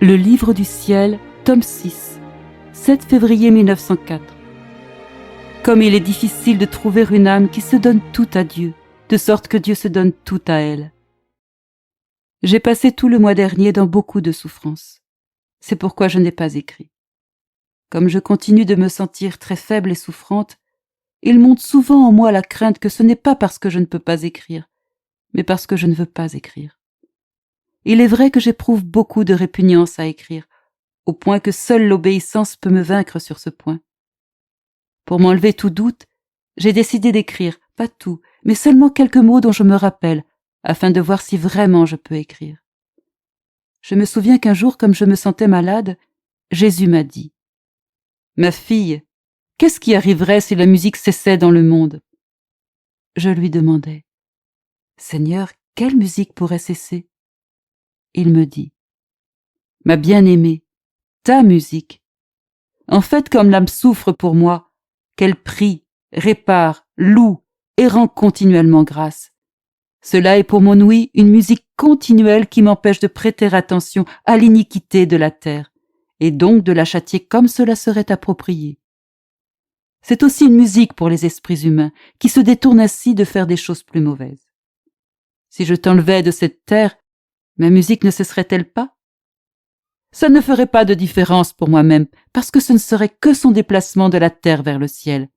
Le livre du ciel, tome 6, 7 février 1904. Comme il est difficile de trouver une âme qui se donne tout à Dieu, de sorte que Dieu se donne tout à elle. J'ai passé tout le mois dernier dans beaucoup de souffrances. C'est pourquoi je n'ai pas écrit. Comme je continue de me sentir très faible et souffrante, il monte souvent en moi la crainte que ce n'est pas parce que je ne peux pas écrire, mais parce que je ne veux pas écrire. Il est vrai que j'éprouve beaucoup de répugnance à écrire, au point que seule l'obéissance peut me vaincre sur ce point. Pour m'enlever tout doute, j'ai décidé d'écrire, pas tout, mais seulement quelques mots dont je me rappelle, afin de voir si vraiment je peux écrire. Je me souviens qu'un jour, comme je me sentais malade, Jésus m'a dit « Ma fille, qu'est-ce qui arriverait si la musique cessait dans le monde ?» Je lui demandai « Seigneur, quelle musique pourrait cesser ?» Il me dit « Ma bien-aimée, ta musique. En fait, comme l'âme souffre pour moi, qu'elle prie, répare, loue et rend continuellement grâce. Cela est pour mon ouïe une musique continuelle qui m'empêche de prêter attention à l'iniquité de la terre, et donc de la châtier comme cela serait approprié. C'est aussi une musique pour les esprits humains, qui se détournent ainsi de faire des choses plus mauvaises. Si je t'enlevais de cette terre, ma musique ne cesserait-elle pas? Ça ne ferait pas de différence pour moi-même, parce que ce ne serait que son déplacement de la terre vers le ciel.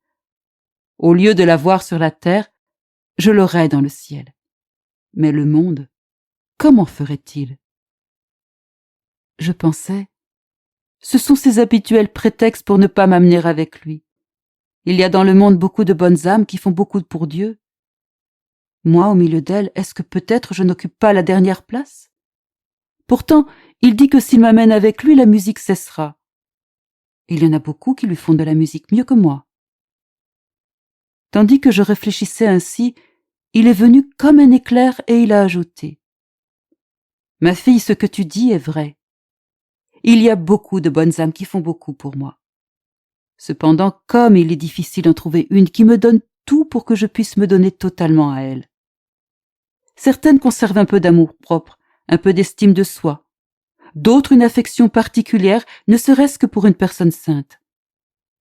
Au lieu de la voir sur la terre, je l'aurais dans le ciel. Mais le monde, comment ferait-il? Je pensais, ce sont ses habituels prétextes pour ne pas m'amener avec lui. Il y a dans le monde beaucoup de bonnes âmes qui font beaucoup pour Dieu. Moi, au milieu d'elles, est-ce que peut-être je n'occupe pas la dernière place? Pourtant, il dit que s'il m'amène avec lui, la musique cessera. Il y en a beaucoup qui lui font de la musique mieux que moi. Tandis que je réfléchissais ainsi, il est venu comme un éclair et il a ajouté « Ma fille, ce que tu dis est vrai. Il y a beaucoup de bonnes âmes qui font beaucoup pour moi. Cependant, comme il est difficile d'en trouver une qui me donne tout pour que je puisse me donner totalement à elle. Certaines conservent un peu d'amour-propre, un peu d'estime de soi. D'autres une affection particulière, ne serait-ce que pour une personne sainte.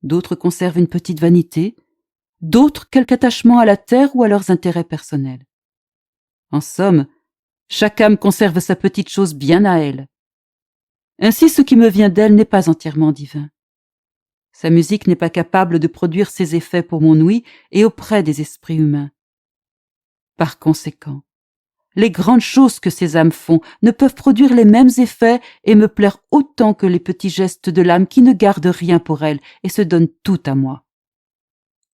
D'autres conservent une petite vanité, d'autres quelque attachement à la terre ou à leurs intérêts personnels. En somme, chaque âme conserve sa petite chose bien à elle. Ainsi, ce qui me vient d'elle n'est pas entièrement divin. Sa musique n'est pas capable de produire ses effets pour mon ouïe et auprès des esprits humains. Par conséquent, les grandes choses que ces âmes font ne peuvent produire les mêmes effets et me plaire autant que les petits gestes de l'âme qui ne garde rien pour elle et se donne tout à moi.